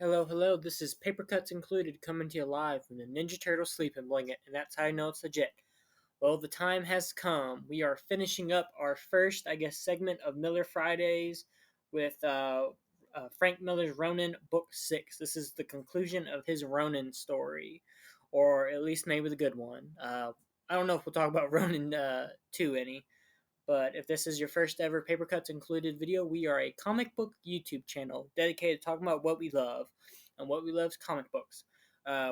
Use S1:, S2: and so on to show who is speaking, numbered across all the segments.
S1: Hello, hello. This is Paper Cuts Included coming to you live from the Ninja Turtle sleeping blanket, and that's how I know it's legit. Well, the time has come. We are finishing up our first, segment of Miller Fridays with Frank Millers Ronin, Book 6. This is the conclusion of his Ronin story, or at least maybe the good one. I don't know if we'll talk about Ronin 2 any. But if this is your first ever Paper Cuts Included video, we are a comic book YouTube channel dedicated to talking about what we love, and what we love is comic books.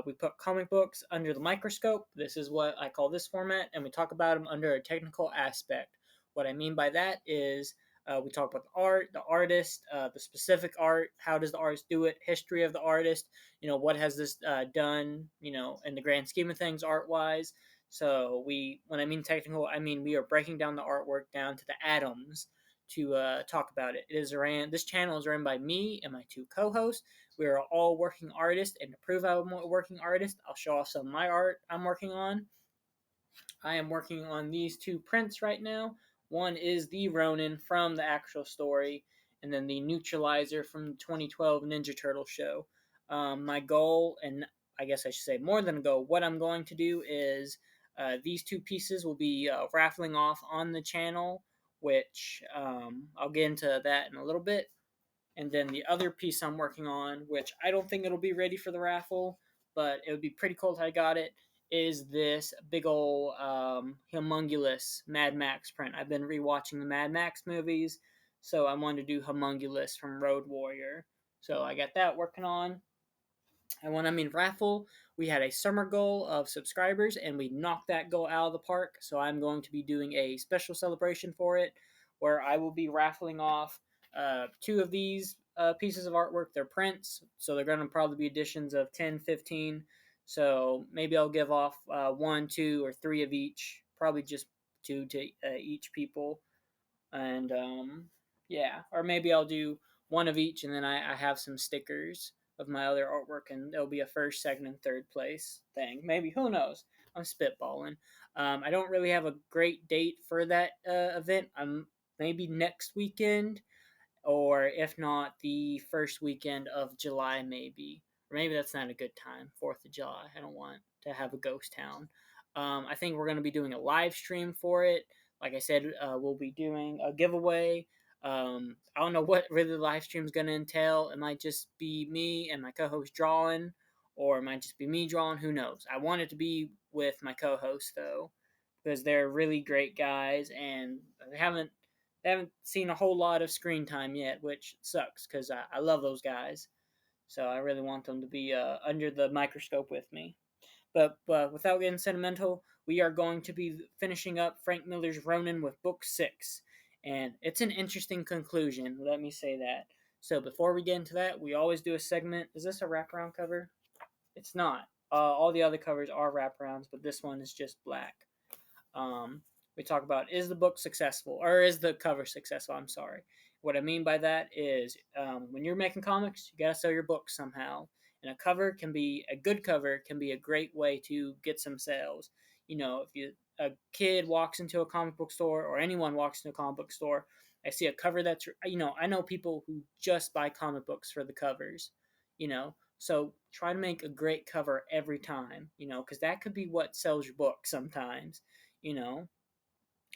S1: We put comic books under the microscope. This is what I call this format, and we talk about them under a technical aspect. What I mean by that is we talk about the art, the artist, the specific art, how does the artist do it, history of the artist, what has this done, in the grand scheme of things art wise. So when I mean technical, I mean we are breaking down the artwork down to the atoms to talk about it. This channel is ran by me and my two co-hosts. We are all working artists, and to prove I'm a working artist, I'll show off some of my art I'm working on. I am working on these two prints right now. One is the Ronin from the actual story, and then the Neutralizer from the 2012 Ninja Turtle show. My goal, and I guess I should say more than a goal, what I'm going to do is these two pieces will be raffling off on the channel, which I'll get into that in a little bit. And then the other piece I'm working on, which I don't think it'll be ready for the raffle, but it would be pretty cool if I got it, is this big ol' humongous Mad Max print. I've been rewatching the Mad Max movies, so I wanted to do Humongulus from Road Warrior. So I got that working on. And when I mean raffle, we had a summer goal of subscribers, and we knocked that goal out of the park. So I'm going to be doing a special celebration for it, where I will be raffling off two of these pieces of artwork. They're prints, so they're going to probably be editions of 10, 15. So maybe I'll give off one, two, or three of each. Probably just two to each people. And yeah, or maybe I'll do one of each, and then I have some stickers of my other artwork, and there'll be a first, second, and third place thing. Maybe, who knows? I'm spitballing. I don't really have a great date for that event. Maybe next weekend, or if not, the first weekend of July, maybe. Or maybe that's not a good time, 4th of July. I don't want to have a ghost town. I think we're going to be doing a live stream for it. Like I said, we'll be doing a giveaway. I don't know what really the live stream is going to entail. It might just be me and my co-host drawing, or it might just be me drawing. Who knows? I want it to be with my co-host though, because they're really great guys, and they haven't seen a whole lot of screen time yet, which sucks because I love those guys. So I really want them to be under the microscope with me. But without getting sentimental, we are going to be finishing up Frank Miller's Ronin with Book 6. And it's an interesting conclusion, let me say that. So before we get into that, we always do a segment. Is this a wraparound cover? It's not. All the other covers are wraparounds, but this one is just black. We talk about, is the book successful, or is the cover successful? I'm sorry. What I mean by that is when you're making comics, you got to sell your books somehow. And a good cover can be a great way to get some sales. If a kid walks into a comic book store, or anyone walks into a comic book store, I see a cover I know people who just buy comic books for the covers, so try to make a great cover every time, because that could be what sells your book sometimes, you know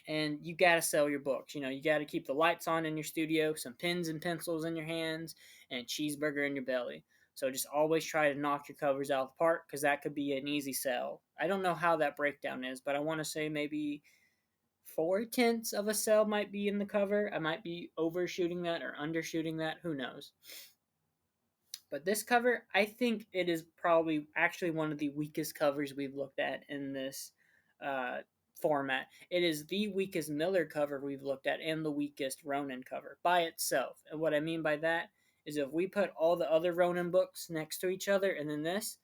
S1: and you got to sell your books. You got to keep the lights on in your studio, some pens and pencils in your hands, and a cheeseburger in your belly. So just always try to knock your covers out of the park, because that could be an easy sell. I don't know how that breakdown is, but I want to say maybe 4/10 of a sell might be in the cover. I might be overshooting that or undershooting that. Who knows? But this cover, I think it is probably actually one of the weakest covers we've looked at in this uh, format. It is the weakest Miller cover we've looked at, and the weakest Ronin cover by itself. And what I mean by that is, if we put all the other Ronin books next to each other, and then this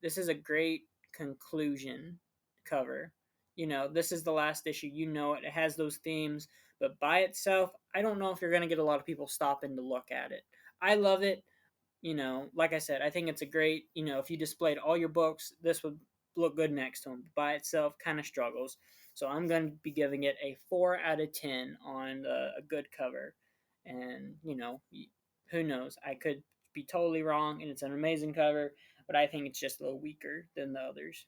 S1: is a great conclusion cover. This is the last issue. It has those themes, but by itself, I don't know if you're going to get a lot of people stopping to look at it. I love it. Like I said, I think it's a great, if you displayed all your books, this would look good next to them. By itself, kind of struggles. So I'm going to be giving it a 4 out of 10 on a good cover. And, who knows? I could be totally wrong, and it's an amazing cover, but I think it's just a little weaker than the others.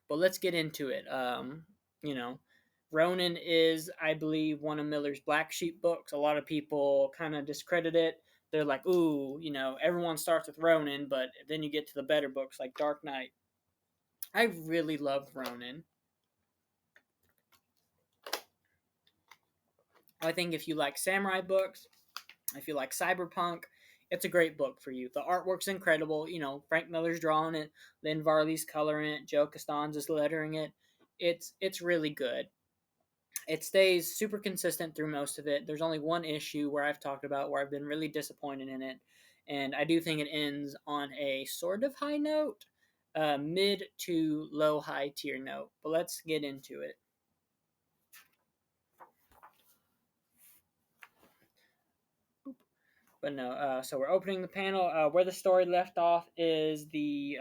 S1: But let's get into it. You know, Ronin is, I believe, one of Miller's black sheep books. A lot of people kind of discredit it. They're like, ooh, everyone starts with Ronin, but then you get to the better books like Dark Knight. I really loved Ronin. I think if you like samurai books, if you like cyberpunk, it's a great book for you. The artwork's incredible. Frank Miller's drawing it, Lynn Varley's coloring it, Joe Costanza's lettering it. It's really good. It stays super consistent through most of it. There's only one issue where I've talked about where I've been really disappointed in it, and I do think it ends on a sort of high note, mid to low high tier note. But let's get into it. But no, so we're opening the panel. Where the story left off is the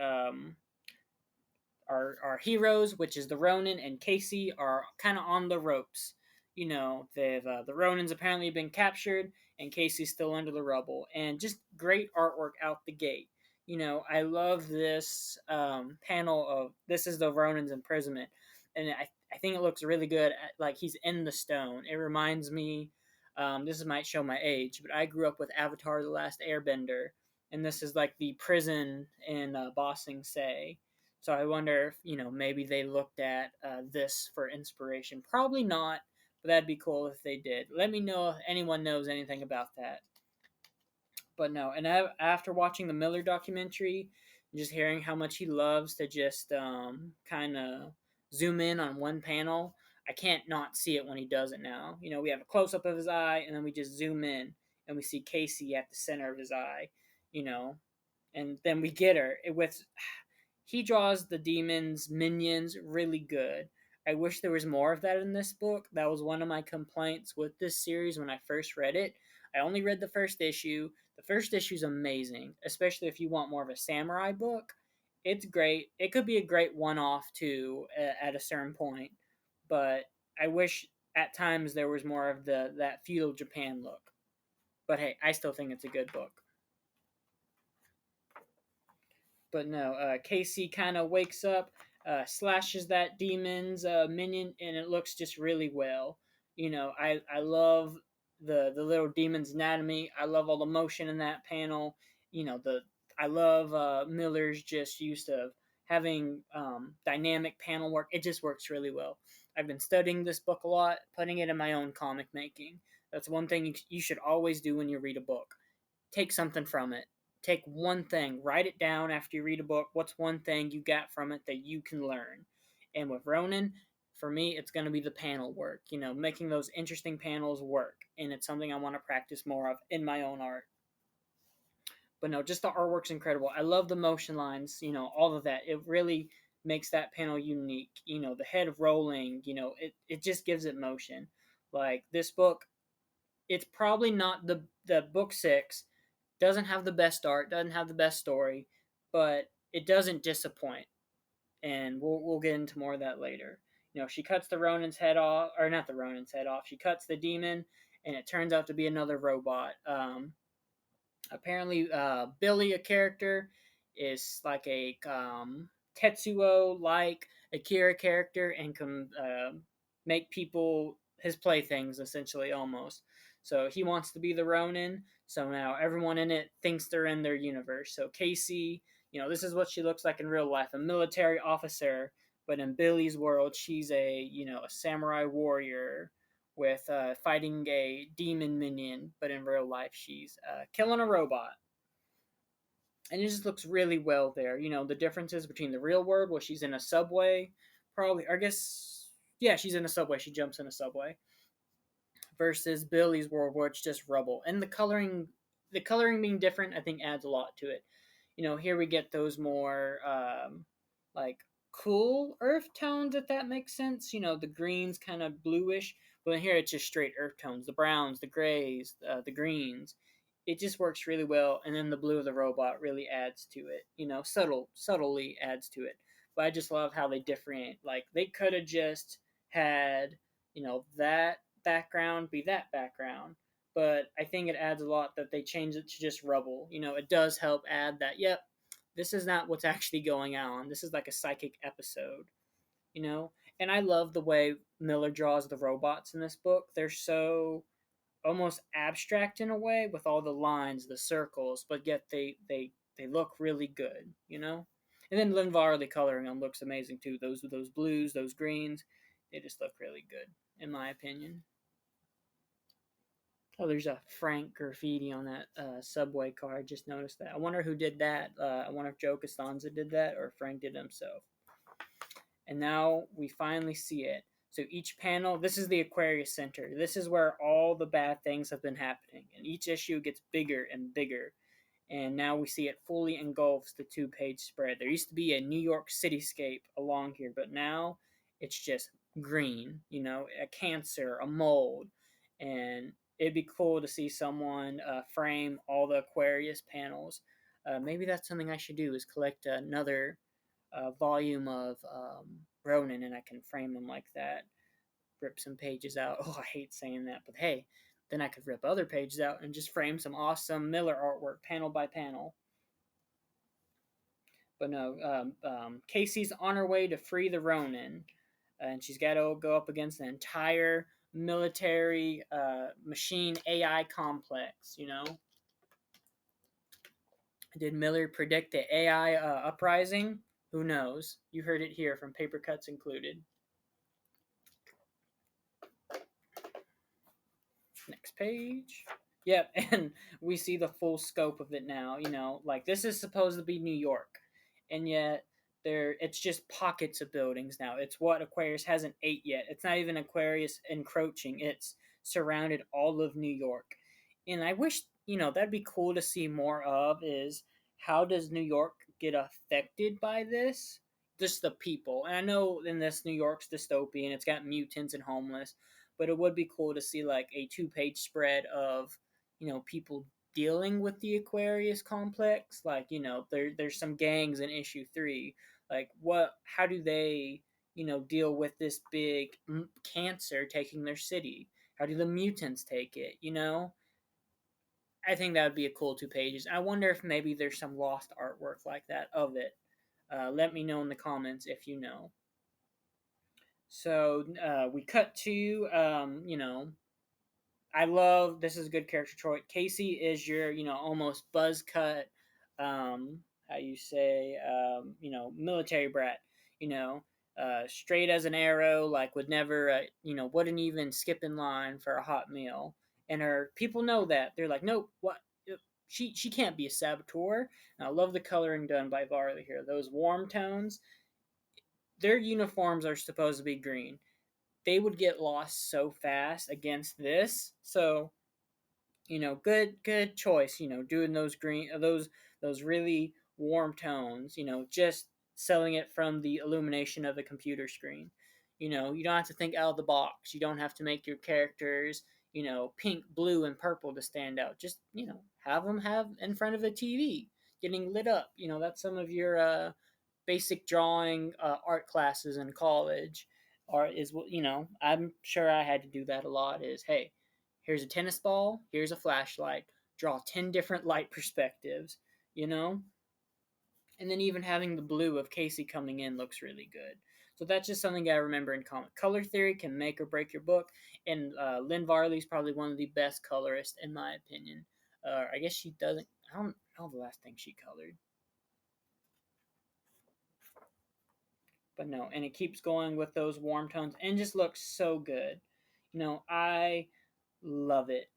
S1: our heroes, which is the Ronin and Casey, are kind of on the ropes. They've the Ronins apparently been captured, and Casey's still under the rubble. And just great artwork out the gate. I love this panel of this is the Ronin's imprisonment, and I think it looks really good. Like he's in the stone. It reminds me. This might show my age, but I grew up with Avatar: The Last Airbender, and this is like the prison in Ba Sing Se. So I wonder if maybe they looked at this for inspiration. Probably not, but that'd be cool if they did. Let me know if anyone knows anything about that. But no, and after watching the Miller documentary, and just hearing how much he loves to just kind of zoom in on one panel, I can't not see it when he does it now. We have a close up of his eye, and then we just zoom in, and we see Casey at the center of his eye. You know, and then we get her with he draws the demons minions really good. I wish there was more of that in this book. That was one of my complaints with this series when I first read it. I only read the first issue. The first issue is amazing, especially if you want more of a samurai book. It's great. It could be a great one-off too at a certain point, but I wish at times there was more of that feudal Japan look. But hey, I still think it's a good book. But no, Casey kind of wakes up, slashes that demon's minion, and it looks just really well. I love the little demon's anatomy. I love all the motion in that panel. I love Miller's just used of having dynamic panel work. It just works really well. I've been studying this book a lot, putting it in my own comic making. That's one thing you should always do when you read a book. Take something from it. Take one thing, write it down after you read a book. What's one thing you got from it that you can learn? And with Ronin, for me, it's going to be the panel work, making those interesting panels work. And it's something I want to practice more of in my own art. But no, just the artwork's incredible. I love the motion lines, all of that. It really makes that panel unique. The head rolling, it just gives it motion. Like this book, it's probably not the book six doesn't have the best art, doesn't have the best story, but it doesn't disappoint. And we'll get into more of that later. She cuts the Ronin's head off, or not the Ronin's head off. She cuts the demon, and it turns out to be another robot. Apparently, Billy, a character, is like a Tetsuo like Akira character and can make people his playthings essentially almost. So he wants to be the Ronin. So now everyone in it thinks they're in their universe. So Casey, this is what she looks like in real life, a military officer, but in Billy's world, she's a samurai warrior with fighting a demon minion, but in real life, she's killing a robot. And it just looks really well there. The differences between the real world, where she's in a subway, probably, I guess, yeah, she's in a subway. She jumps in a subway. Versus Billy's world, where it's just rubble. And the coloring being different, I think adds a lot to it. Here we get those more like cool earth tones, if that makes sense. The greens kind of bluish, but here it's just straight earth tones. The browns, the grays, the greens. It just works really well, and then the blue of the robot really adds to it. Subtly adds to it. But I just love how they differentiate. Like they could have just had that background be that background, but I think it adds a lot that they change it to just rubble. It does help add that, yep, this is not what's actually going on. This is like a psychic episode, you know? And I love the way Miller draws the robots in this book. They're so almost abstract in a way with all the lines, the circles, but yet they look really good. And then Lynn Varley coloring them looks amazing too. Those blues, those greens, they just look really good in my opinion. Oh, there's a Frank graffiti on that subway car. I just noticed that. I wonder who did that. I wonder if Joe Costanza did that or Frank did it himself. And now we finally see it. So each panel, this is the Aquarius Center. This is where all the bad things have been happening. And each issue gets bigger and bigger. And now we see it fully engulfs the 2-page spread. There used to be a New York cityscape along here, but now it's just green, a cancer, a mold. And it'd be cool to see someone frame all the Aquarius panels. Maybe that's something I should do is collect another volume of Ronin, and I can frame them like that. Rip some pages out. Oh, I hate saying that, but hey, then I could rip other pages out and just frame some awesome Miller artwork, panel by panel. But no, Casey's on her way to free the Ronin, and she's got to go up against the entire military machine AI complex. Did Miller predict the AI uprising? Who knows? You heard it here from Paper Cuts Included. Next page. Yep, and we see the full scope of it now. Like this is supposed to be New York, and yet it's just pockets of buildings now. It's what Aquarius hasn't ate yet. It's not even Aquarius encroaching. It's surrounded all of New York, and I wish that'd be cool to see more of. Is how does New York get affected by this? Just the people, and I know in this New York's dystopian. It's got mutants and homeless, but it would be cool to see like a 2-page spread of people dealing with the Aquarius complex. Like there's some gangs in issue 3. Like how do they deal with this big cancer taking their city? How do the mutants take it? I think that would be a cool 2 pages. I wonder if maybe there's some lost artwork like that of it. Let me know in the comments if you know. So we cut to I love this is good character choice. Casey is your almost buzz cut, how you say military brat. Straight as an arrow, like would never wouldn't even skip in line for a hot meal. And her people know that they're like, nope, what she can't be a saboteur. And I love the coloring done by Varley here. Those warm tones. Their uniforms are supposed to be green. They would get lost so fast against this. So, good choice, doing those green those really warm tones, just selling it from the illumination of the computer screen. You don't have to think out of the box. You don't have to make your characters, pink, blue, and purple to stand out. Just, have them have in front of a TV getting lit up. That's some of your basic drawing art classes in college. Or is what I'm sure I had to do that a lot. Is hey, here's a tennis ball, here's a flashlight, draw 10 different light perspectives, you know? And then even having the blue of Casey coming in looks really good. So that's just something I remember in comic. Color theory can make or break your book, and Lynn Varley's probably one of the best colorists in my opinion. I guess she doesn't. I don't know the last thing she colored, but no. And it keeps going with those warm tones, and just looks so good. I love it.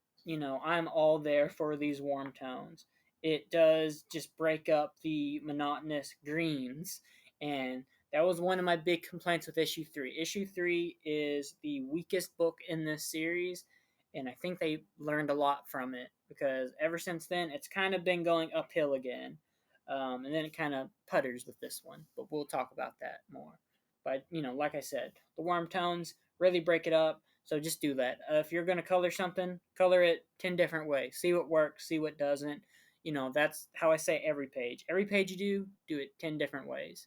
S1: I'm all there for these warm tones. It does just break up the monotonous greens, and that was one of my big complaints with issue 3. Issue 3 is the weakest book in this series, and I think they learned a lot from it because ever since then it's kind of been going uphill again. And then it kind of putters with this one, but we'll talk about that more. But like I said, the warm tones really break it up. So just do that. If you're going to color something, color it 10 different ways. See what works, see what doesn't. That's how I say every page. Every page you do it 10 different ways.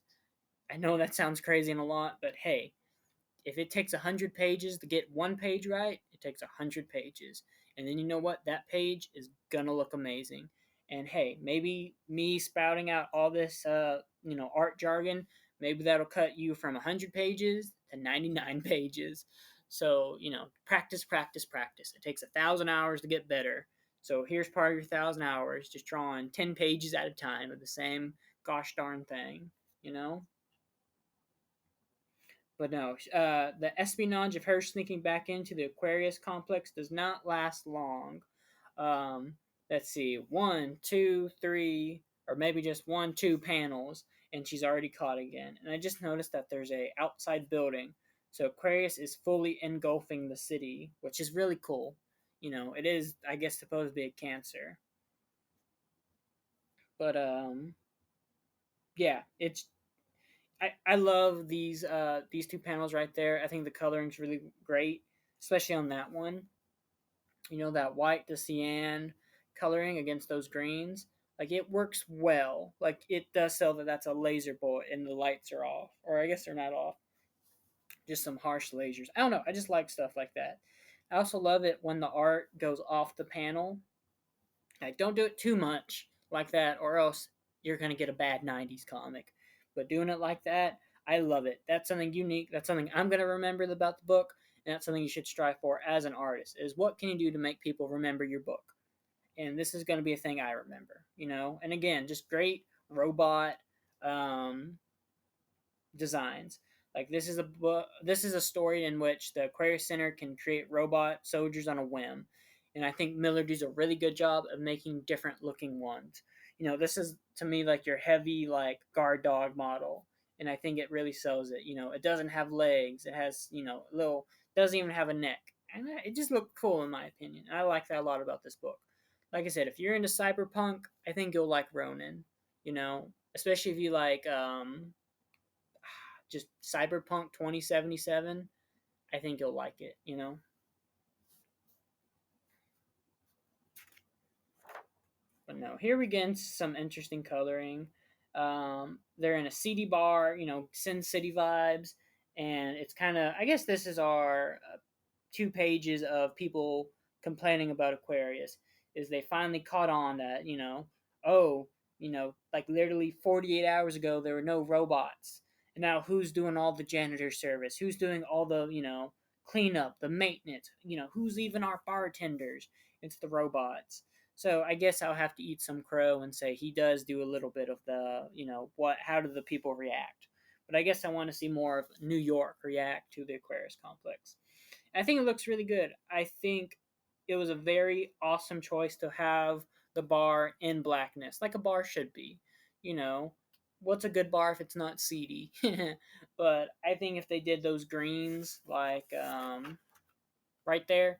S1: I know that sounds crazy and a lot, but hey, if it takes 100 pages to get one page right, it takes 100 pages. And then you know what? That page is gonna look amazing. And hey, maybe me spouting out all this, art jargon, maybe that'll cut you from 100 pages to 99 pages. So, practice, practice, practice. It takes 1,000 hours to get better. So here's part of your 1,000 hours, just drawing 10 pages at a time of the same gosh darn thing, you know? But no, the espionage of her sneaking back into the Aquarius complex does not last long. Um, let's see, one, two, three, or maybe just one, two panels, and she's already caught again. And I just noticed that there's a outside building, so Aquarius is fully engulfing the city, which is really cool. It is, I guess, supposed to be a Cancer, but yeah, it's I love these two panels right there. I think the coloring's really great, especially on that one. That white to cyan coloring against those greens. Like it works well. Like it does sell that that's a laser bullet and the lights are off, or I guess they're not off. Just some harsh lasers. I don't know. I just like stuff like that. I also love it when the art goes off the panel. Like, don't do it too much like that, or else you're gonna get a bad '90s comic. But doing it like that, I love it. That's something unique. That's something I'm gonna remember about the book, and that's something you should strive for as an artist. Is what can you do to make people remember your book? And this is gonna be a thing I remember. And again, just great robot um, designs. Like this is a book. This is a story in which the Aquarius Center can create robot soldiers on a whim, and I think Miller does a really good job of making different looking ones. This is to me like your heavy like guard dog model, and I think it really sells it. It doesn't have legs. It has little. Doesn't even have a neck, and it just looked cool in my opinion. I like that a lot about this book. Like I said, if you're into cyberpunk, I think you'll like Ronin. Especially if you like just Cyberpunk 2077, I think you'll like it. But no, here we get into some interesting coloring. They're in a seedy bar, Sin City vibes, and it's kind of, I guess this is our 2 pages of people complaining about Aquarius. Is they finally caught on that, oh, like literally 48 hours ago, there were no robots. And now who's doing all the janitor service? Who's doing all the, cleanup, the maintenance? Who's even our bartenders? It's the robots. So I guess I'll have to eat some crow and say he does do a little bit of the, how do the people react? But I guess I want to see more of New York react to the Aquarius complex. I think it looks really good. I think it was a very awesome choice to have the bar in blackness, like a bar should be. You know, what's a good bar if it's not seedy? But I think if they did those greens, like right there,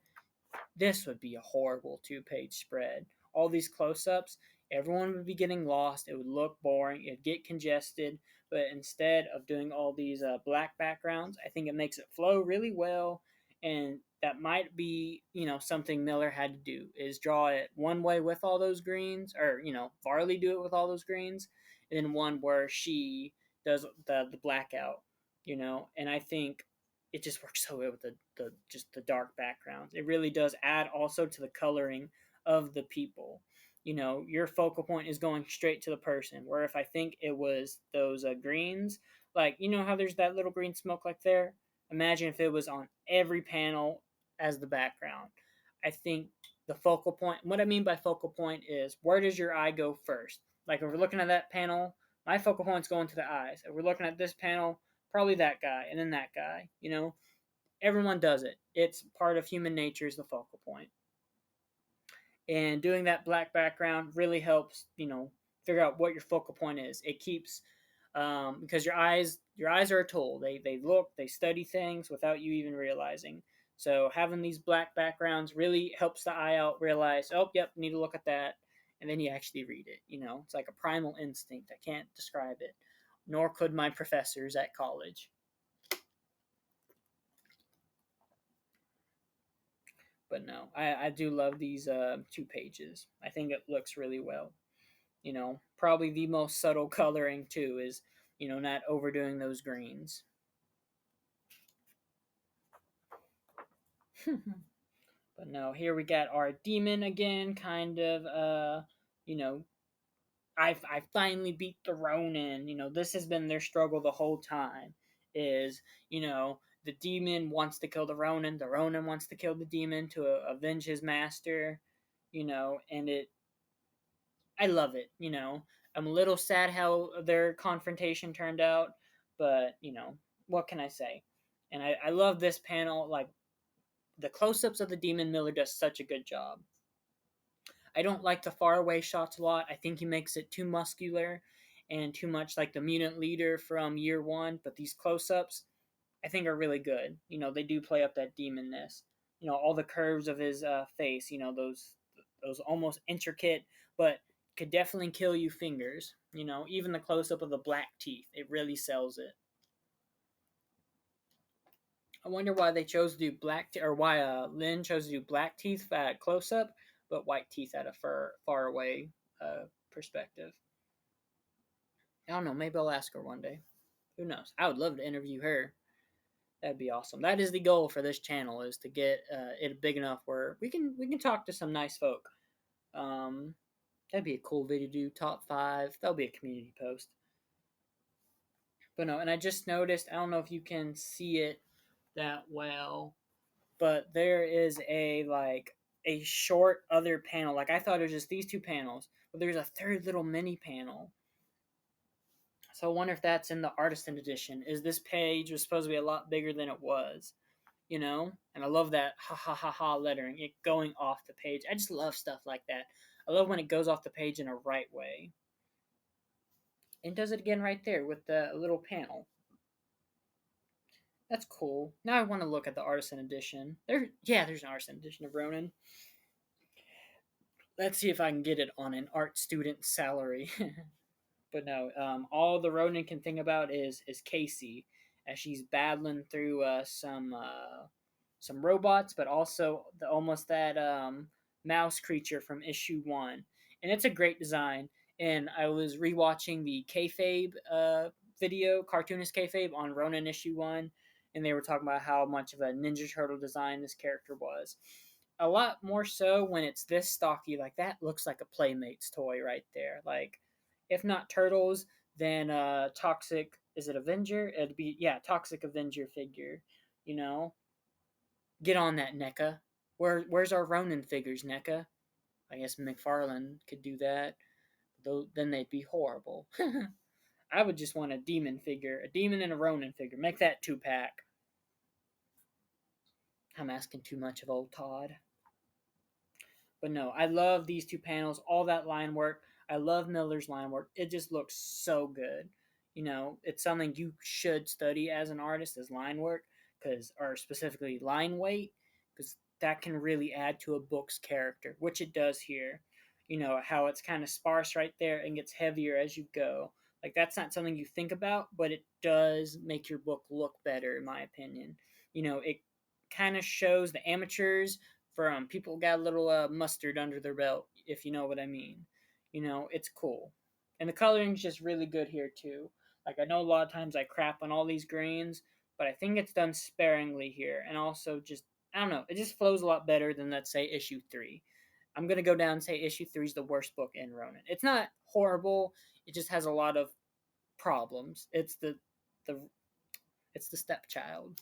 S1: this would be a horrible 2 page spread. All these close ups, everyone would be getting lost. It would look boring. It'd get congested. But instead of doing all these black backgrounds, I think it makes it flow really well. And that might be, something Miller had to do is draw it one way with all those greens, or, Varley do it with all those greens, and then one where she does the blackout, And I think it just works so well with the just the dark backgrounds. It really does add also to the coloring of the people. Your focal point is going straight to the person. Where if I think it was those greens, like how there's that little green smoke like there. Imagine if it was on every panel as the background. I think the focal point. What I mean by focal point is where does your eye go first? Like if we're looking at that panel, my focal point's going to the eyes. If we're looking at this panel, probably that guy and then that guy. Everyone does it. It's part of human nature is the focal point. And doing that black background really helps, figure out what your focal point is. It keeps because your eyes are a tool. They look, they study things without you even realizing. So having these black backgrounds really helps the eye out realize, oh, yep, need to look at that, and then you actually read it. It's like a primal instinct. I can't describe it, nor could my professors at college. But no, I do love these 2 pages. I think it looks really well. Probably the most subtle coloring too is, not overdoing those greens. But no, here we got our demon again, kind of, you know, I finally beat the Ronin. This has been their struggle the whole time. Is the demon wants to kill the Ronin wants to kill the demon to avenge his master. And I love it. I'm a little sad how their confrontation turned out, but what can I say? And I love this panel. Like the close-ups of the demon, Miller does such a good job. I don't like the faraway shots a lot. I think he makes it too muscular and too much like the mutant leader from year one. But these close ups, I think, are really good. They do play up that demonness. All the curves of his face. Those almost intricate, but could definitely kill you fingers. Even the close up of the black teeth, it really sells it. I wonder why they chose to do or why Lynn chose to do black teeth at close up, but white teeth at a far away perspective. I don't know. Maybe I'll ask her one day. Who knows? I would love to interview her. That'd be awesome. That is the goal for this channel, is to get it big enough where we can talk to some nice folk. That'd be a cool video to do. Top 5. That'll be a community post. But no, and I just noticed. I don't know if you can see it that well, but there is a short other panel. Like I thought it was just these two panels, but there's a third little mini panel. So I wonder if that's in the artisan edition. Is this page was supposed to be a lot bigger than it was, And I love that ha ha ha ha lettering, it going off the page. I just love stuff like that. I love when it goes off the page in a right way. And does it again right there with the little panel. That's cool. Now I want to look at the artisan edition. There's an artisan edition of Ronin. Let's see if I can get it on an art student salary. But no, all the Ronin can think about is Casey, as she's battling through some robots, but also almost that mouse creature from issue 1, and it's a great design. And I was rewatching the kayfabe video, cartoonist kayfabe on Ronin issue 1, and they were talking about how much of a Ninja Turtle design this character was. A lot more so when it's this stocky, like that looks like a Playmates toy right there. Like, if not Turtles, then Toxic, is it Avenger? It'd be, yeah, Toxic Avenger figure, you know? Get on that, NECA. Where's our Ronin figures, NECA? I guess McFarlane could do that. Though then they'd be horrible. I would just want a demon figure, a demon and a Ronin figure. Make that 2-pack. I'm asking too much of old Todd. But no, I love these two panels, all that line work. I love Miller's line work. It just looks so good. It's something you should study as an artist, as line work, or specifically line weight, because that can really add to a book's character, which it does here. How it's kind of sparse right there and gets heavier as you go. Like, that's not something you think about, but it does make your book look better, in my opinion. It kind of shows the amateurs from people who got a little mustard under their belt, if you know what I mean. It's cool. And the coloring's just really good here, too. Like, I know a lot of times I crap on all these greens, but I think it's done sparingly here. And also just, I don't know, it just flows a lot better than, let's say, issue 3. I'm going to go down and say issue 3 is the worst book in Ronin. It's not horrible. It just has a lot of problems. It's the stepchild.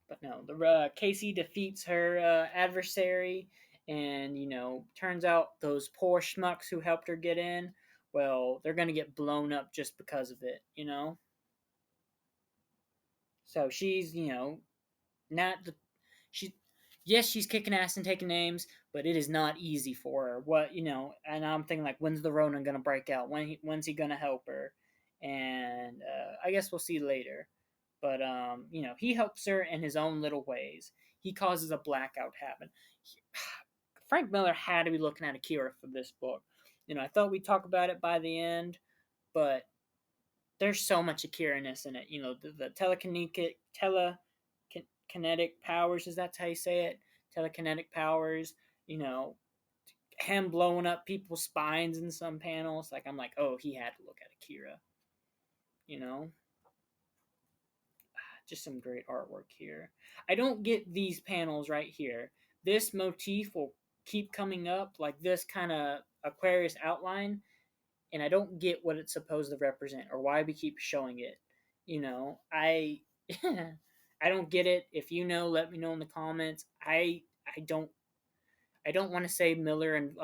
S1: But no, the Casey defeats her adversary, and turns out those poor schmucks who helped her get in, well, they're gonna get blown up just because of it. So she's not the she. Yes, she's kicking ass and taking names, but it is not easy for her. And I'm thinking, like, when's the Ronin gonna break out? When's he gonna help her? And I guess we'll see later. But he helps her in his own little ways. He causes a blackout happen. Frank Miller had to be looking at Akira for this book. I thought we'd talk about it by the end, but there's so much Akira-ness in it. The telekinetic powers, is that how you say it? Telekinetic powers, him blowing up people's spines in some panels. Like, I'm like, oh, he had to look at Akira. just some great artwork here. I don't get these panels right here. This motif will keep coming up, like this kind of Aquarius outline, and I don't get what it's supposed to represent or why we keep showing it. I I don't get it. If you know, let me know in the comments. I don't want to say Miller and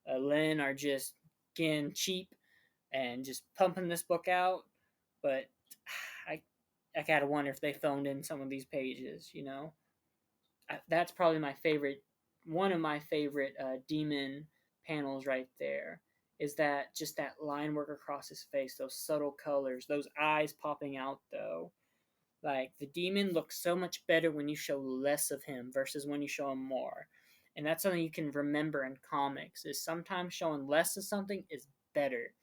S1: Lynn are just getting cheap and just pumping this book out, but I I gotta wonder if they phoned in some of these pages. That's probably my favorite, one of my favorite demon panels right there. Is that just that line work across his face, those subtle colors, those eyes popping out though. Like the demon looks so much better when you show less of him versus when you show him more. And that's something you can remember in comics is sometimes showing less of something is better.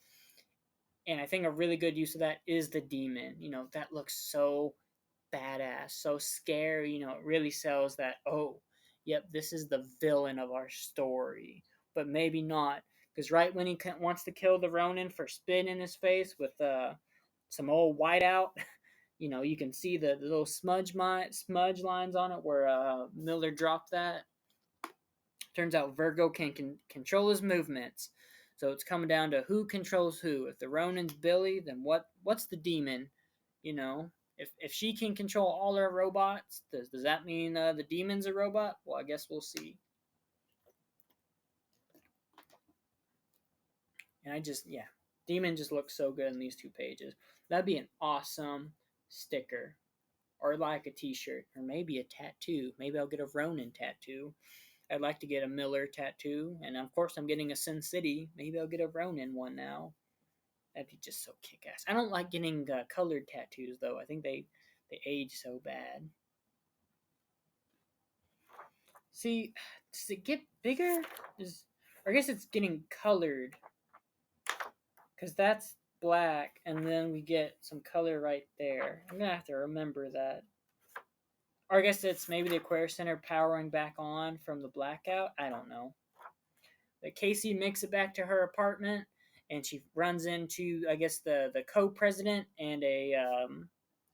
S1: And I think a really good use of that is the demon. That looks so badass, so scary. It really sells that, oh, yep, this is the villain of our story. But maybe not. Because right when he wants to kill the Ronin for spit in his face with some old whiteout, you can see the little smudge lines on it where Miller dropped that. Turns out Virgo can control his movements. So it's coming down to who controls who. If the Ronin's Billy, then what's the demon? If she can control all her robots, does that mean the demon's a robot? Well, I guess we'll see. And Demon just looks so good in these 2 pages. That'd be an awesome sticker, or like a T-shirt, or maybe a tattoo. Maybe I'll get a Ronin tattoo. I'd like to get a Miller tattoo, and of course I'm getting a Sin City. Maybe I'll get a Ronin one now. That'd be just so kick-ass. I don't like getting colored tattoos though. I think they age so bad. See, does it get bigger? I guess it's getting colored because that's black, and then we get some color right there. I'm gonna have to remember that. Or I guess it's maybe the Aquarius Center powering back on from the blackout. I don't know. But Casey makes it back to her apartment, and she runs into, I guess, the co-president and a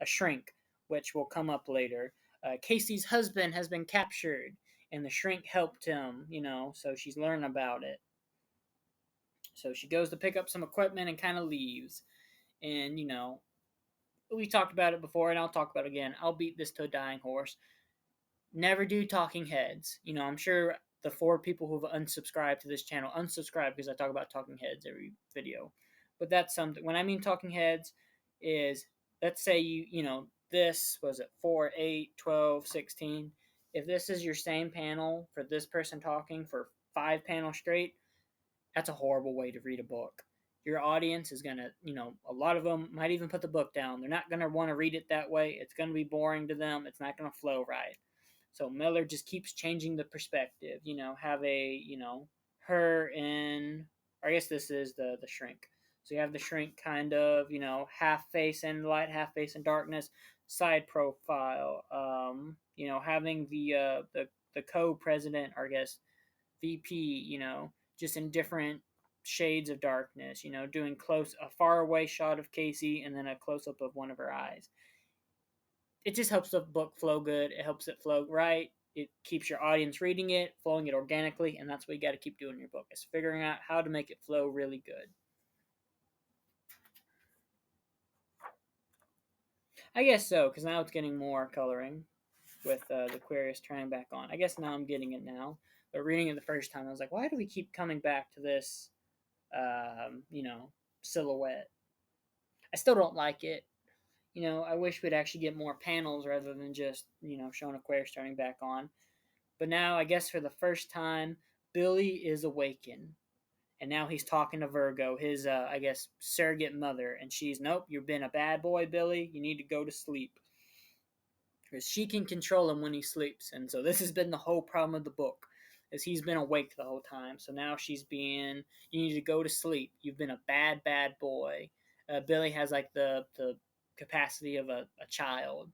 S1: shrink, which will come up later. Casey's husband has been captured, and the shrink helped him, so she's learning about it. So she goes to pick up some equipment and kind of leaves. And, we talked about it before, and I'll talk about it again. I'll beat this to a dying horse. Never do talking heads. I'm sure the 4 people who've unsubscribed to this channel unsubscribe because I talk about talking heads every video. But that's something. When I mean talking heads is, let's say this was at 4, 8, 12, 16. If this is your same panel for this person talking for 5 panels straight, that's a horrible way to read a book. Your audience is going to, a lot of them might even put the book down. They're not going to want to read it that way. It's going to be boring to them. It's not going to flow right. So Miller just keeps changing the perspective. Have her in, or I guess this is the shrink. So you have the shrink kind of, half face in light, half face in darkness, side profile. Having the co-president, or I guess VP, just in different shades of darkness. Doing a far away shot of Casey and then a close up of one of her eyes. It just helps the book flow good. It helps it flow right. It keeps your audience reading it, flowing it organically, and that's what you got to keep doing in your book, is figuring out how to make it flow really good. I guess so, because now it's getting more coloring with the Aquarius turning back on. I guess now I'm getting it now. But reading it the first time, I was like, why do we keep coming back to this, silhouette? I still don't like it. I wish we'd actually get more panels rather than just, showing Aquarius turning back on. But now, I guess for the first time, Billy is awakened. And now he's talking to Virgo, his, I guess, surrogate mother. And she's, nope, you've been a bad boy, Billy. You need to go to sleep. Because she can control him when he sleeps. And so this has been the whole problem of the book, is he's been awake the whole time. So now she's being, you need to go to sleep. You've been a bad, bad boy. Billy has, like, the capacity of a child.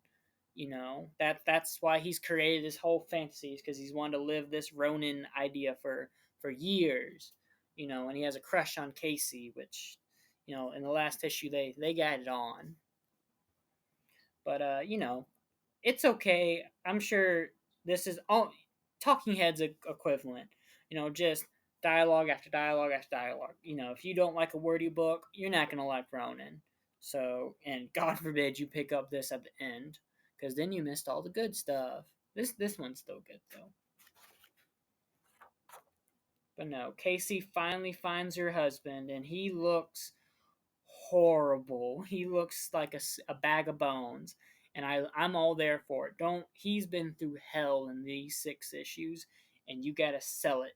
S1: That's why he's created this whole fantasy, because he's wanted to live this Ronin idea for years. And he has a crush on Casey, which, in the last issue they got it on. But it's okay. I'm sure this is all Talking Heads equivalent. Just dialogue after dialogue after dialogue. If you don't like a wordy book, you're not gonna like Ronin. So, and God forbid you pick up this at the end, because then you missed all the good stuff. This one's still good though. But no, Casey finally finds her husband, and he looks horrible. He looks like a bag of bones, and I'm all there for it. Don't He's been through hell in these 6 issues, and you gotta sell it,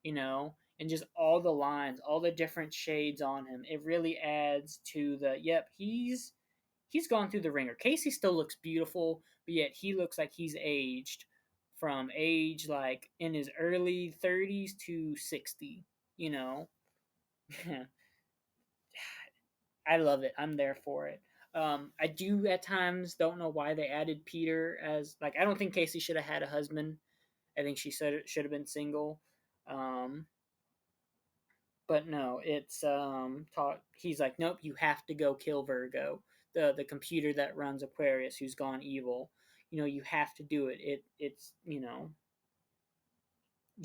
S1: and just all the lines, all the different shades on him. It really adds to the yep. He's gone through the ringer. Casey still looks beautiful, but yet he looks like he's aged from age like in his early 30s to 60. You know, I love it. I'm there for it. I do at times don't know why they added Peter as like I don't think Casey should have had a husband. I think she should have been single. Um, but no, it's taught. He's like, nope, you have to go kill Virgo, the computer that runs Aquarius, who's gone evil. You have to do it. It's you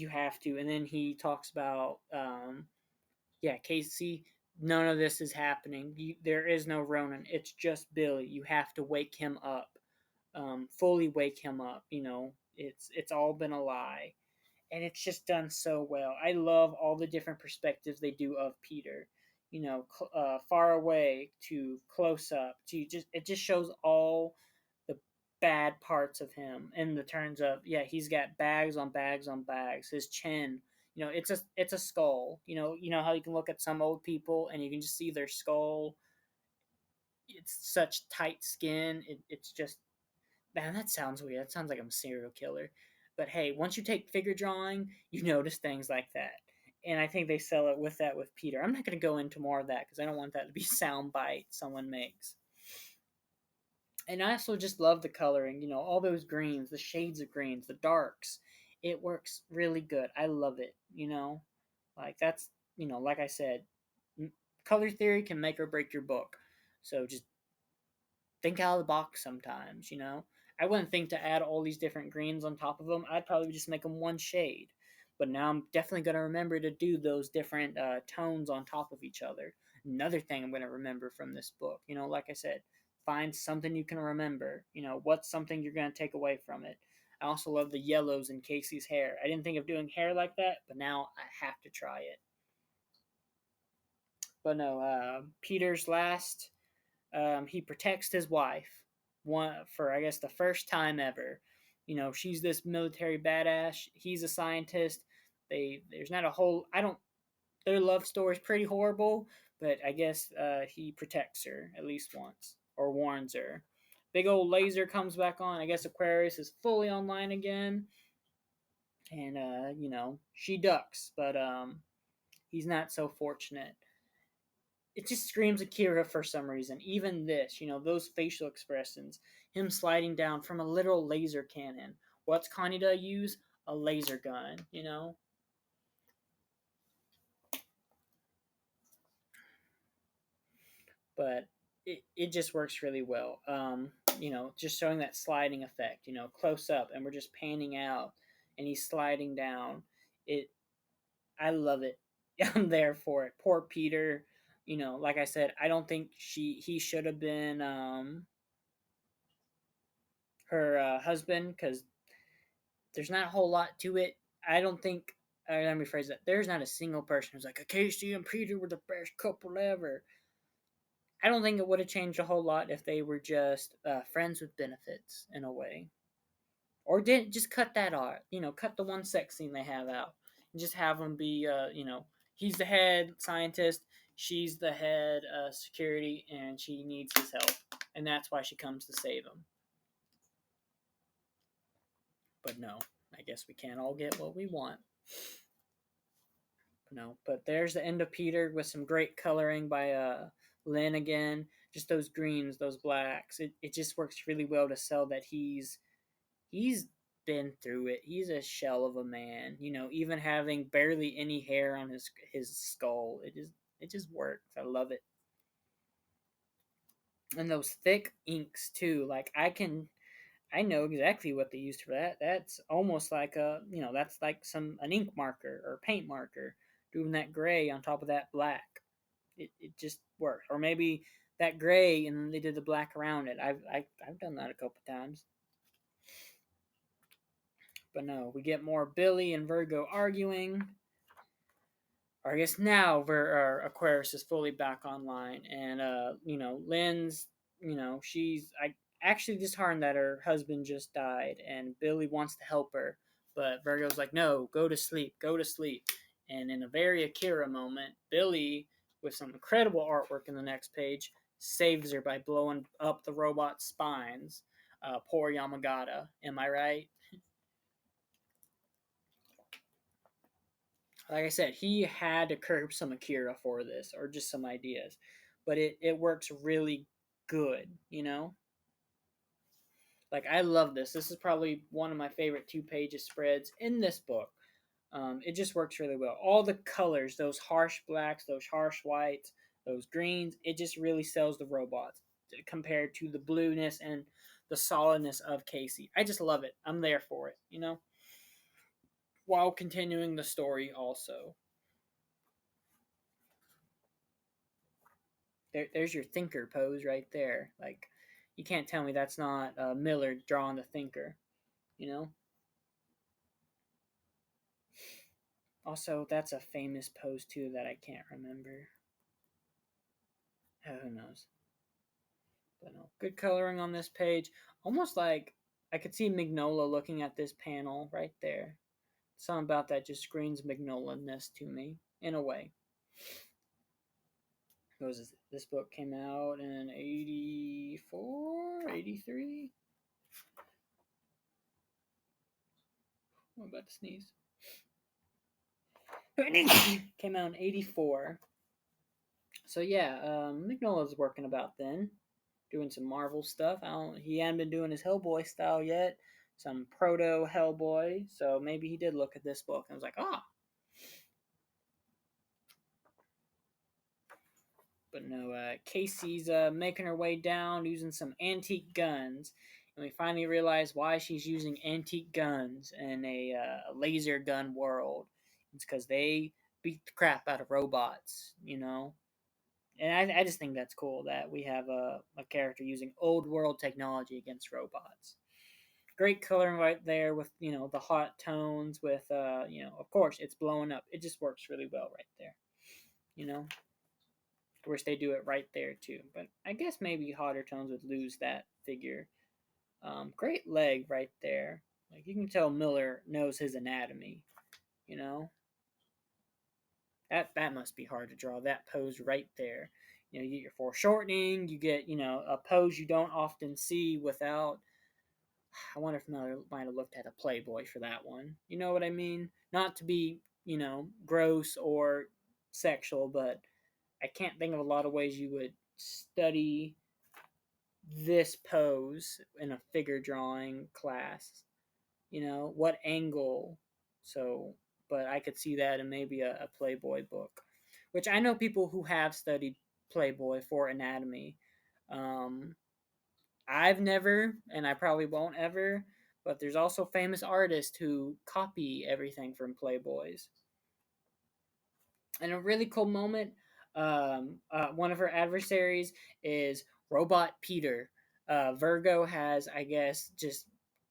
S1: have to. And then he talks about yeah, Casey, none of this is happening. There is no Ronan. It's just Billy. You have to wake him up, fully wake him up. It's all been a lie, and it's just done so well. I love all the different perspectives they do of Peter. Far away to close up to just it just shows all the bad parts of him in the terms of yeah he's got bags on bags on bags. His chin, it's a skull. You know how you can look at some old people and you can just see their skull. It's such tight skin. It's just man, that sounds weird. That sounds like I'm a serial killer. But hey, once you take figure drawing, you notice things like that. And I think they sell it with that with Peter. I'm not going to go into more of that because I don't want that to be sound bite someone makes. And I also just love the coloring. All those greens, the shades of greens, the darks. It works really good. I love it. Like that's like I said, color theory can make or break your book. So just think out of the box sometimes. I wouldn't think to add all these different greens on top of them. I'd probably just make them one shade. But now I'm definitely going to remember to do those different tones on top of each other. Another thing I'm going to remember from this book, like I said, find something you can remember. What's something you're going to take away from it. I also love the yellows in Casey's hair. I didn't think of doing hair like that, but now I have to try it. But no, Peter's last he protects his wife one for I guess the first time ever. She's this military badass. He's a scientist. There's not a whole I don't their love story is pretty horrible, but I guess he protects her at least once or warns her. Big old laser comes back on. I guess Aquarius is fully online again, and she ducks, but he's not so fortunate. It just screams Akira for some reason. Even this, those facial expressions, him sliding down from a literal laser cannon. What's Kaneda use? A laser gun. But it just works really well. Just showing that sliding effect, close up, and we're just panning out, and he's sliding down. I love it. I'm there for it. Poor Peter. Like I said, I don't think he should have been her husband because there's not a whole lot to it. I don't think. Let me rephrase that. There's not a single person who's like, Casey and Peter were the best couple ever. I don't think it would have changed a whole lot if they were just friends with benefits in a way, or didn't just cut that out. Cut the one sex scene they have out, and just have them be. He's the head scientist, she's the head security, and she needs his help, and that's why she comes to save him. But no, I guess we can't all get what we want. No, but there's the end of Peter with some great coloring by Lynn again. Just those greens, those blacks. It just works really well to sell that he's been through it. He's a shell of a man. Even having barely any hair on his skull. It just works. I love it. And those thick inks too. Like I know exactly what they used for that. That's almost like that's like an ink marker or paint marker doing that gray on top of that black. It just works. Or maybe that gray and then they did the black around it. I've done that a couple times. But no, we get more Billy and Virgo arguing. Or I guess now Aquarius is fully back online, and Lynn's, she's actually disheartened that her husband just died, and Billy wants to help her, but Virgo's like, no, go to sleep, and in a very Akira moment, Billy, with some incredible artwork in the next page, saves her by blowing up the robot's spines. Poor Yamagata, am I right? Like I said, he had to curb some Akira for this, or just some ideas, but it works really good, you know. Like I love this. This is probably one of my favorite 2 pages spreads in this book. It just works really well. All the colors, those harsh blacks, those harsh whites, those greens, it just really sells the robots compared to the blueness and the solidness of Casey. I just love it. I'm there for it, while continuing the story also. There's your thinker pose right there. Like, you can't tell me that's not Miller drawing the thinker. You know. Also, that's a famous pose too that I can't remember. Who knows? But no, good coloring on this page. Almost like I could see Mignola looking at this panel right there. Something about that just screams Mignola-ness to me in a way. This book came out in 84, 83. I'm about to sneeze. Came out in 84. So yeah, Mignola's working about then, doing some Marvel stuff. He hadn't been doing his Hellboy style yet, some proto Hellboy. So maybe he did look at this book and was like, ah. But no, Casey's making her way down using some antique guns, and we finally realize why she's using antique guns in a laser gun world. It's because they beat the crap out of robots. And I just think that's cool that we have a character using old world technology against robots. Great coloring right there with the hot tones with of course it's blowing up. It just works really well right there. You know, I wish they do it right there too, but I guess maybe hotter tones would lose that figure. Great leg right there. Like you can tell Miller knows his anatomy. You know, that must be hard to draw. That pose right there. You get your foreshortening. You get a pose you don't often see without. I wonder if Miller might have looked at a Playboy for that one. You know what I mean? Not to be gross or sexual, but I can't think of a lot of ways you would study this pose in a figure drawing class. What angle? So, but I could see that in maybe a Playboy book, which I know people who have studied Playboy for anatomy. Um, I've never, and I probably won't ever, but there's also famous artists who copy everything from Playboys. And a really cool moment, one of her adversaries is Robot Peter. Virgo has, I guess, just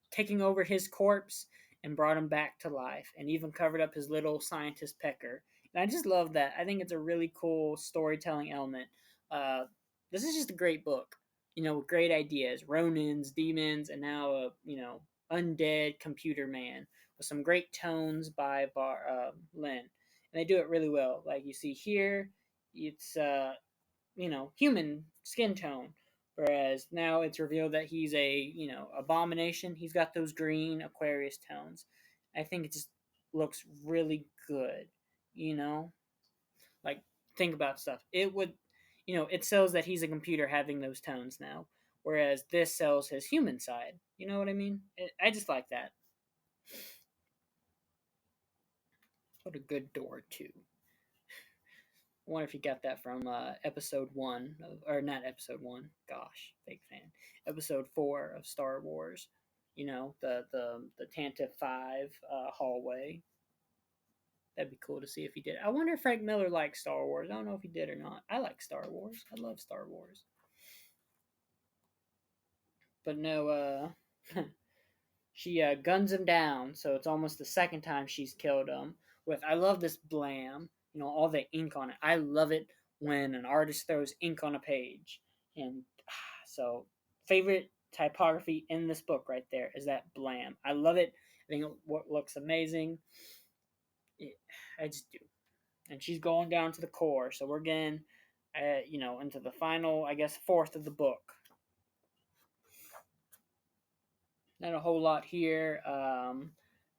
S1: taking over his corpse and brought him back to life, and even covered up his little scientist pecker. And I just love that. I think it's a really cool storytelling element. Uh, this is just a great book, with great ideas, Ronins, demons, and now a undead computer man with some great tones by Lynn, and they do it really well. Like you see here, it's human skin tone, whereas now it's revealed that he's a abomination. He's got those green Aquarius tones. I think it just looks really good. You know, like think about stuff. It would, it sells that he's a computer having those tones now, whereas this sells his human side. You know what I mean? I just like that. What a good door too. I wonder if you got that from episode one, or not episode one. Gosh, fake fan. Episode 4 of Star Wars. You know, the Tantive 5 hallway. That'd be cool to see if he did. I wonder if Frank Miller likes Star Wars. I don't know if he did or not. I like Star Wars. I love Star Wars. But no, she guns him down, so it's almost the second time she's killed him. With I love this blam, all the ink on it. I love it when an artist throws ink on a page, and so favorite typography in this book right there is that blam. I love it. I think it looks amazing. I just do. And she's going down to the core, so we're getting, into the final, I guess, fourth of the book. Not a whole lot here.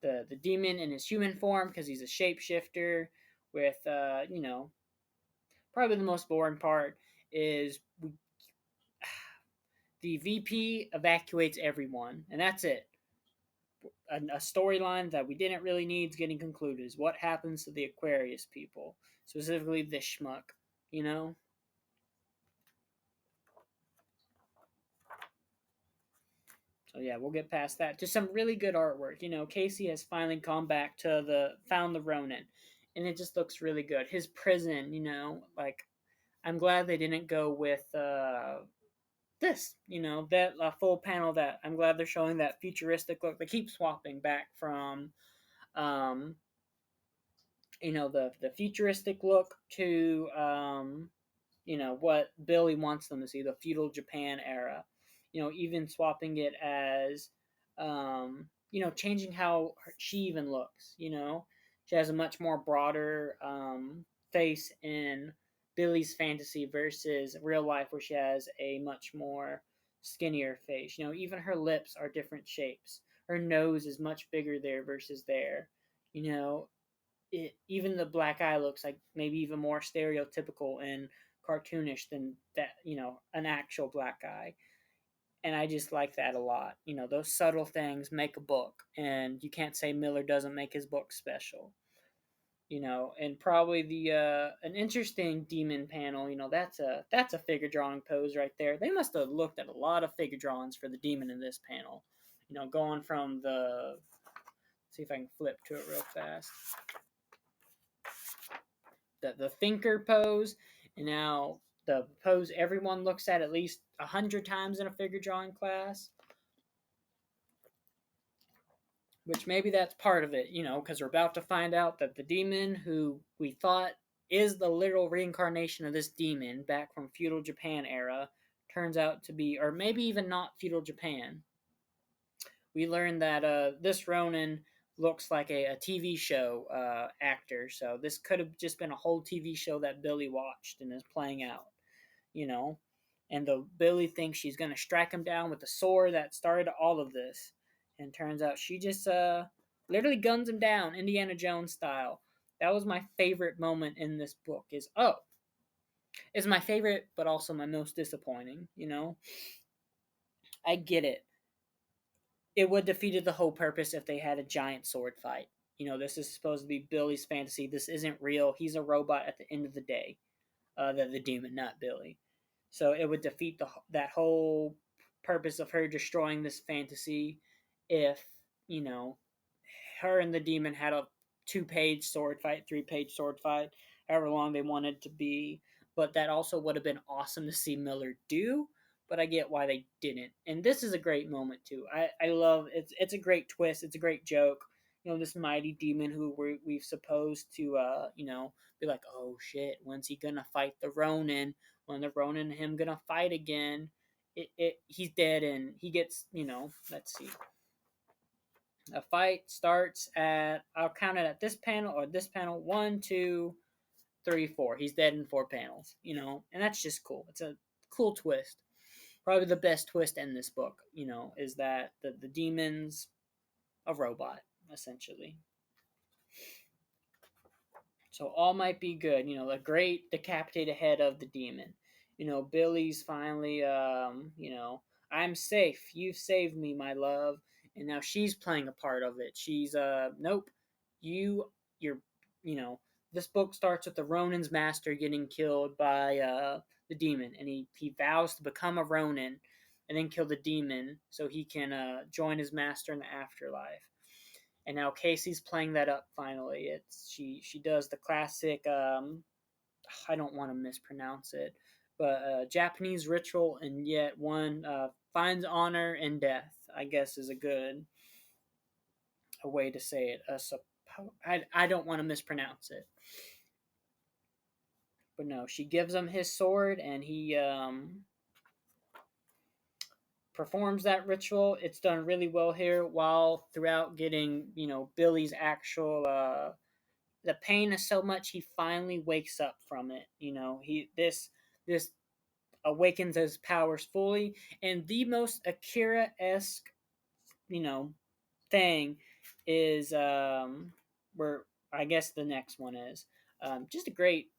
S1: The demon in his human form because he's a shapeshifter. With probably the most boring part is the VP evacuates everyone, and that's it. A storyline that we didn't really need is getting concluded. Is what happens to the Aquarius people, specifically this schmuck. You know. So yeah, we'll get past that. Just some really good artwork. Casey has finally gone back to found the Ronin, and it just looks really good. His prison, like I'm glad they didn't go with this. That full panel. That I'm glad they're showing that futuristic look. They keep swapping back from, um, the futuristic look to what Billy wants them to see, the feudal Japan era. Even swapping it as, changing how she even looks. She has a much more broader face in Billy's fantasy versus real life, where she has a much more skinnier face. Even her lips are different shapes. Her nose is much bigger there versus there. Even the black eye looks like maybe even more stereotypical and cartoonish than that, an actual black eye. And I just like that a lot. Those subtle things make a book, and you can't say Miller doesn't make his book special. And probably the an interesting demon panel. That's a figure drawing pose right there. They must have looked at a lot of figure drawings for the demon in this panel. Going from the, let's see if I can flip to it real fast. The thinker pose, and now the pose everyone looks at least 100 times in a figure drawing class. Which maybe that's part of it, because we're about to find out that the demon who we thought is the literal reincarnation of this demon back from feudal Japan era turns out to be, or maybe even not feudal Japan. We learned that this Ronin looks like a TV show actor, so this could have just been a whole TV show that Billy watched and is playing out, you know. And the Billy thinks she's gonna strike him down with the sword that started all of this, and turns out she just literally guns him down, Indiana Jones style. That was my favorite moment in this book. Is my favorite, but also my most disappointing. I get it. It would have defeated the whole purpose if they had a giant sword fight. This is supposed to be Billy's fantasy. This isn't real. He's a robot at the end of the day. The demon, not Billy. So it would defeat that whole purpose of her destroying this fantasy if, you know, her and the demon had a 2-page sword fight, 3-page sword fight, however long they wanted to be. But that also would have been awesome to see Miller do. But I get why they didn't. And this is a great moment too. I love it's a great twist. It's a great joke. This mighty demon who we've supposed to be like, oh shit, when's he gonna fight the Ronin? When the Ronin and him gonna fight again? He's dead, and he gets, let's see. A fight starts at, I'll count it at this panel or this panel, 1, 2, 3, 4. He's dead in 4 panels, and that's just cool. It's a cool twist. Probably the best twist in this book, is that the demon's a robot, essentially. So all might be good. The great decapitated head of the demon. Billy's finally, I'm safe. You've saved me, my love. And now she's playing a part of it. She's, nope. You're, This book starts with the Ronin's master getting killed by the demon, and he vows to become a Ronin and then kill the demon so he can join his master in the afterlife. And now Casey's playing that up finally. She does the classic I don't want to mispronounce it, but Japanese ritual, and yet one finds honor in death. I guess is a way to say it. I don't want to mispronounce it, but no, she gives him his sword, and he performs that ritual. It's done really well here, while throughout getting Billy's actual the pain is so much he finally wakes up from it. He this awakens his powers fully, and the most Akira esque you know thing is where I guess the next one is just a great.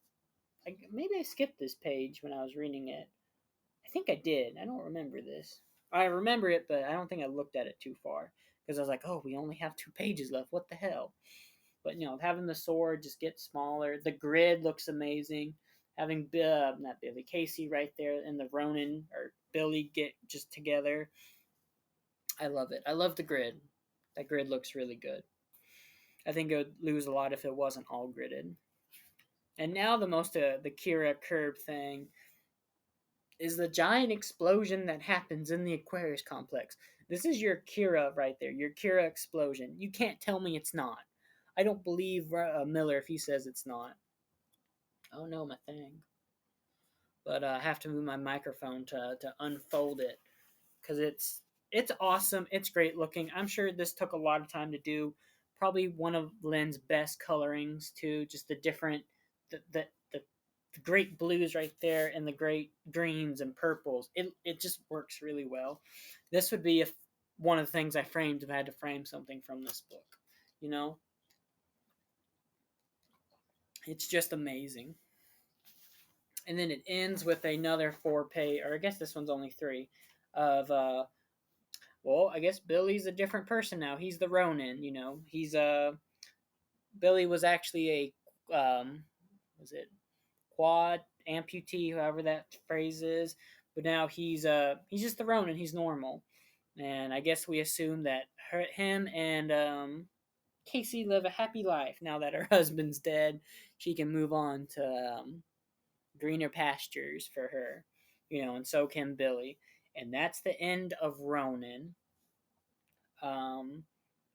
S1: Maybe I skipped this page when I was reading it. I think I did. I don't remember this. I remember it, but I don't think I looked at it too far because I was like, "Oh, we only have 2 pages left. What the hell?" But having the sword just get smaller. The grid looks amazing. Having not Billy Casey right there and the Ronin or Billy get just together. I love it. I love the grid. That grid looks really good. I think it would lose a lot if it wasn't all gridded. And now the Kira curb thing is the giant explosion that happens in the Aquarius complex. This is your Kira right there, your Kira explosion. You can't tell me it's not. I don't believe Miller if he says it's not. Oh no, my thing. But I have to move my microphone to unfold it because it's awesome. It's great looking. I'm sure this took a lot of time to do. Probably one of Lynn's best colorings too. Just the different the great blues right there and the great greens and purples. It just works really well. This would be one of the things I framed if I had to frame something from this book. You know, it's just amazing. And then it ends with another 4 page, or I guess this one's only 3, of well, I guess Billy's a different person now. He's the Ronin. He's Billy was actually a was it quad amputee, however that phrase is, but now he's just the Ronin. He's normal, and I guess we assume that him and Casey live a happy life now that her husband's dead. She can move on to greener pastures for her, and so can Billy. And that's the end of Ronin. Um,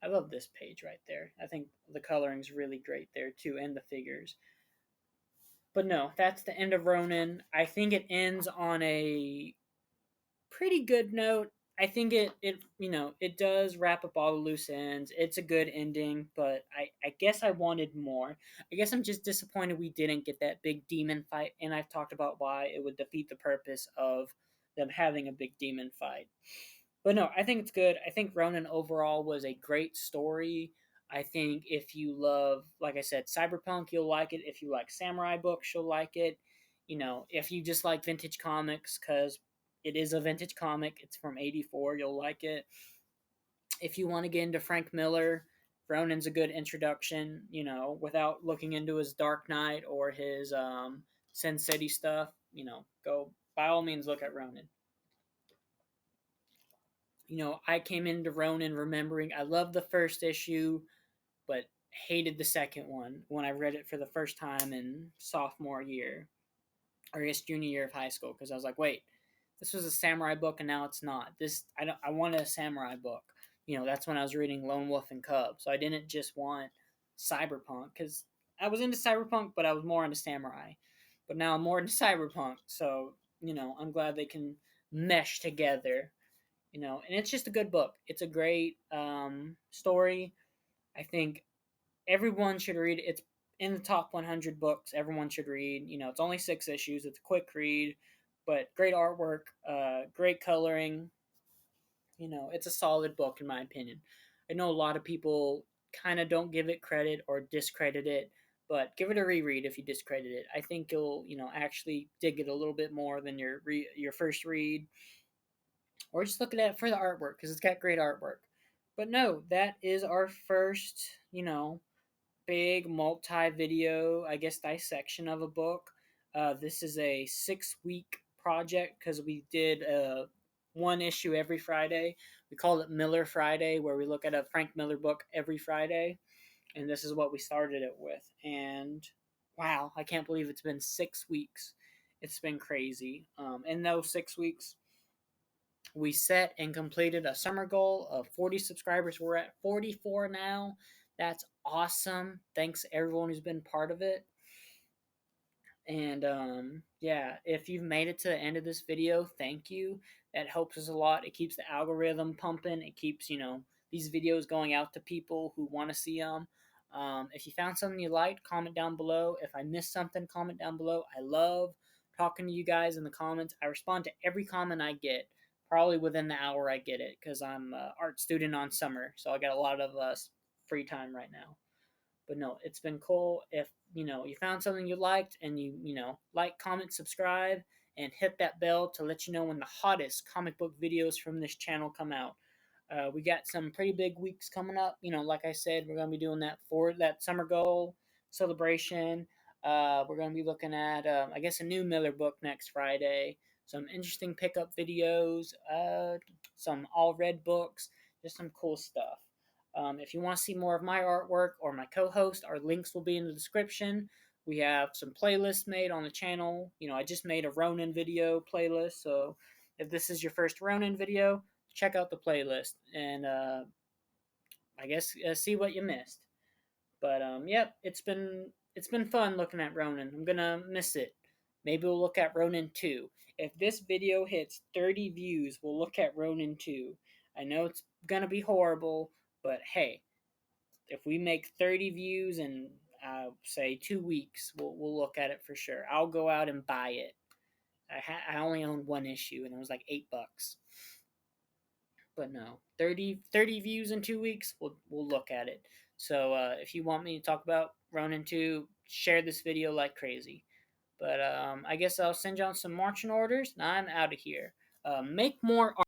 S1: I love this page right there. I think the coloring's really great there too, and the figures. But no, that's the end of Ronin. I think it ends on a pretty good note. I think it does wrap up all the loose ends. It's a good ending, but I guess I wanted more. I guess I'm just disappointed we didn't get that big demon fight, and I've talked about why it would defeat the purpose of them having a big demon fight. But no, I think it's good. I think Ronin overall was a great story. I think if you love, like I said, cyberpunk, you'll like it. If you like samurai books, you'll like it. If you just like vintage comics, because it is a vintage comic, it's from '84, you'll like it. If you want to get into Frank Miller, Ronin's a good introduction, without looking into his Dark Knight or his Sin City stuff. Go by all means look at Ronin. I came into Ronin remembering I loved the first issue, but hated the second one when I read it for the first time in sophomore year, or I guess junior year of high school, because I was like, wait, this was a samurai book and now it's not. I wanted a samurai book. That's when I was reading Lone Wolf and Cub, so I didn't just want cyberpunk because I was into cyberpunk, but I was more into samurai. But now I'm more into cyberpunk, so I'm glad they can mesh together. And it's just a good book. It's a great story. I think everyone should read it. It's in the top 100 books everyone should read. It's only 6 issues. It's a quick read, but great artwork, great coloring. It's a solid book in my opinion. I know a lot of people kind of don't give it credit or discredit it, but give it a reread if you discredit it. I think you'll, actually dig it a little bit more than your first read, or just look at it for the artwork because it's got great artwork. But no, that is our first, big multi-video, I guess, dissection of a book. This is a 6-week project because we did one issue every Friday. We call it Miller Friday, where we look at a Frank Miller book every Friday, and this is what we started it with. And wow, I can't believe it's been 6 weeks. It's been crazy. In those 6 weeks, we set and completed a summer goal of 40 subscribers. We're at 44 now. That's awesome. Thanks everyone who's been part of it. And yeah, if you've made it to the end of this video, thank you. That helps us a lot. It keeps the algorithm pumping. It keeps, these videos going out to people who want to see them. If you found something you liked, comment down below. If I missed something, comment down below. I love talking to you guys in the comments. I respond to every comment I get. Probably within the hour I get it, because I'm an art student on summer, so I got a lot of free time right now. But no, it's been cool. If you found something you liked, and like, comment, subscribe, and hit that bell to let you know when the hottest comic book videos from this channel come out. We got some pretty big weeks coming up. Like I said, we're gonna be doing that for that summer goal celebration. We're gonna be looking at, I guess, a new Miller book next Friday. Some interesting pickup videos. Some all read books. Just some cool stuff. If you want to see more of my artwork or my co-host, our links will be in the description. We have some playlists made on the channel. I just made a Ronin video playlist, so if this is your first Ronin video, check out the playlist and I guess see what you missed. But yep, it's been fun looking at Ronin. I'm gonna miss it. Maybe we'll look at Ronin 2. If this video hits 30 views, we'll look at Ronin 2. I know it's gonna be horrible, but hey, if we make 30 views in say 2 weeks, we'll look at it for sure. I'll go out and buy it. I only owned one issue, and it was like $8. But no, 30 views in 2 weeks, we'll look at it. So if you want me to talk about Ronin 2, share this video like crazy. But I guess I'll send you on some marching orders, and I'm out of here. Make more